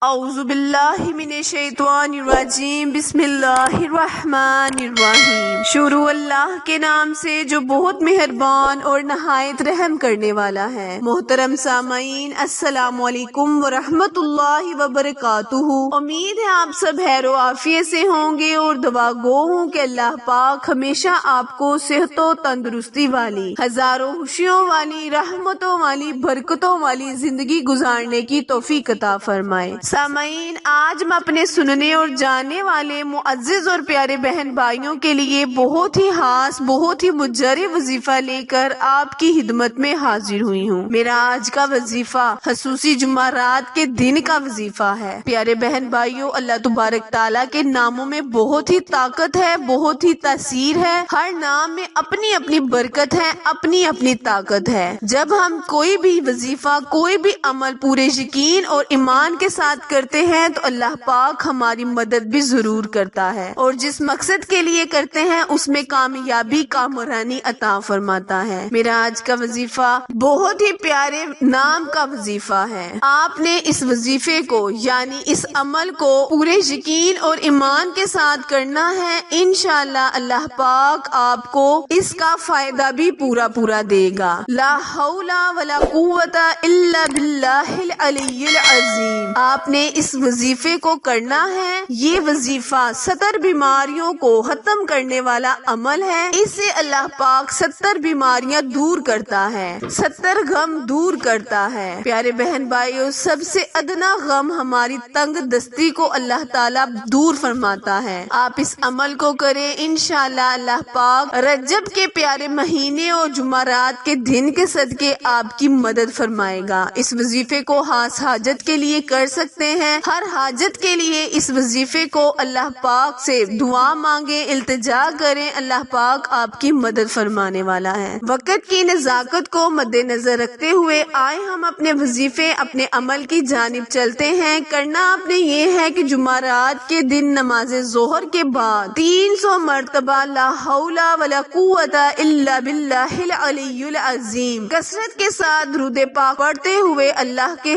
اعوذ باللہ من الشیطان الرجیم بسم اللہ الرحمن الرحیم۔ شروع اللہ کے نام سے جو بہت مہربان اور نہایت رحم کرنے والا ہے۔ محترم سامعین، السلام علیکم ورحمۃ اللہ وبرکاتہ۔ امید ہے آپ سب خیر و عافیت سے ہوں گے اور دعا گو ہوں کہ اللہ پاک ہمیشہ آپ کو صحت و تندرستی والی، ہزاروں خوشیوں والی، رحمتوں والی، برکتوں والی زندگی گزارنے کی توفیق عطا فرمائے۔ سامعین، آج ہم اپنے سننے اور جاننے والے معزز اور پیارے بہن بھائیوں کے لیے بہت ہی خاص، بہت ہی مجرب وظیفہ لے کر آپ کی خدمت میں حاضر ہوئی ہوں۔ میرا آج کا وظیفہ خصوصی جمعرات کے دن کا وظیفہ ہے۔ پیارے بہن بھائیوں، اللہ تبارک تعالیٰ کے ناموں میں بہت ہی طاقت ہے، بہت ہی تاثیر ہے۔ ہر نام میں اپنی اپنی برکت ہے، اپنی اپنی طاقت ہے۔ جب ہم کوئی بھی وظیفہ، کوئی بھی عمل پورے یقین اور ایمان کے ساتھ کرتے ہیں تو اللہ پاک ہماری مدد بھی ضرور کرتا ہے، اور جس مقصد کے لیے کرتے ہیں اس میں کامیابی، کامرانی عطا فرماتا ہے۔ میرا آج کا وظیفہ بہت ہی پیارے نام کا وظیفہ ہے۔ آپ نے اس وظیفے کو، یعنی اس عمل کو پورے یقین اور ایمان کے ساتھ کرنا ہے۔ انشاءاللہ اللہ پاک آپ کو اس کا فائدہ بھی پورا دے گا۔ لا حول ولا قوت الا باللہ العلی العظیم۔ آپ نے اس وظیفے کو کرنا ہے۔ یہ وظیفہ 70 بیماریوں کو ختم کرنے والا عمل ہے۔ اس سے اللہ پاک 70 بیماریاں دور کرتا ہے، 70 غم دور کرتا ہے۔ پیارے بہن بھائیوں، سب سے ادنا غم ہماری تنگ دستی کو اللہ تعالیٰ دور فرماتا ہے۔ آپ اس عمل کو کریں، انشاءاللہ اللہ پاک رجب کے پیارے مہینے اور جمعرات کے دن کے صدقے آپ کی مدد فرمائے گا۔ اس وظیفے کو خاص حاجت کے لیے کر سکتے ہیں۔ ہر حاجت کے لیے اس وظیفے کو اللہ پاک سے دعا مانگیں، التجا کریں، اللہ پاک آپ کی مدد فرمانے والا ہے۔ وقت کی نزاکت کو مد نظر رکھتے ہوئے آئے ہم اپنے وظیفے، اپنے عمل کی جانب چلتے ہیں۔ کرنا آپ نے یہ ہے کہ جمعرات کے دن نماز ظہر کے بعد 300 مرتبہ لا حول ولا قوت الا باللہ العلی العظیم کثرت کے ساتھ درود پاک پڑھتے ہوئے اللہ کے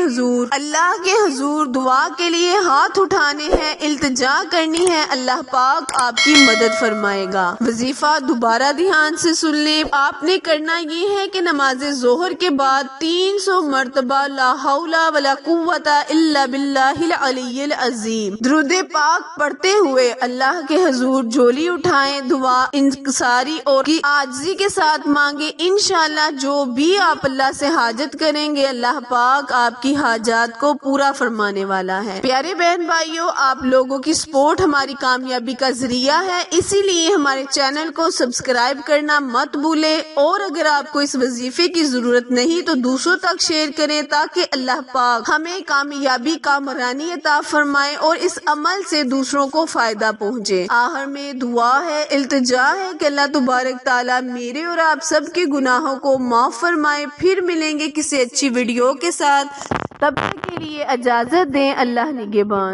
حضور دعا کے لیے ہاتھ اٹھانے ہیں، التجا کرنی ہے، اللہ پاک آپ کی مدد فرمائے گا۔ وظیفہ دوبارہ دھیان سے سن لیں۔ آپ نے کرنا یہ ہے کہ نماز ظہر کے بعد 300 مرتبہ لا حول ولا قوت الا باللہ العلی العظیم درود پاک پڑھتے ہوئے اللہ کے حضور جھولی اٹھائیں، دعا انکساری اور کی عاجزی کے ساتھ مانگے۔ انشاءاللہ جو بھی آپ اللہ سے حاجت کریں گے، اللہ پاک آپ کی حاجات کو پورا فرمانے والا ہے۔ پیارے بہن بھائیوں، آپ لوگوں کی سپورٹ ہماری کامیابی کا ذریعہ ہے، اسی لیے ہمارے چینل کو سبسکرائب کرنا مت بھولیں، اور اگر آپ کو اس وظیفے کی ضرورت نہیں تو دوسروں تک شیئر کریں تاکہ اللہ پاک ہمیں کامیابی، کامرانی عطا فرمائے اور اس عمل سے دوسروں کو فائدہ پہنچے۔ آخر میں دعا ہے، التجا ہے کہ اللہ تبارک تعالیٰ میرے اور آپ سب کے گناہوں کو معاف فرمائے۔ پھر ملیں گے کسی اچھی ویڈیو کے ساتھ، تب تک کے لیے اجازت دیں۔ اللہ نگہبان۔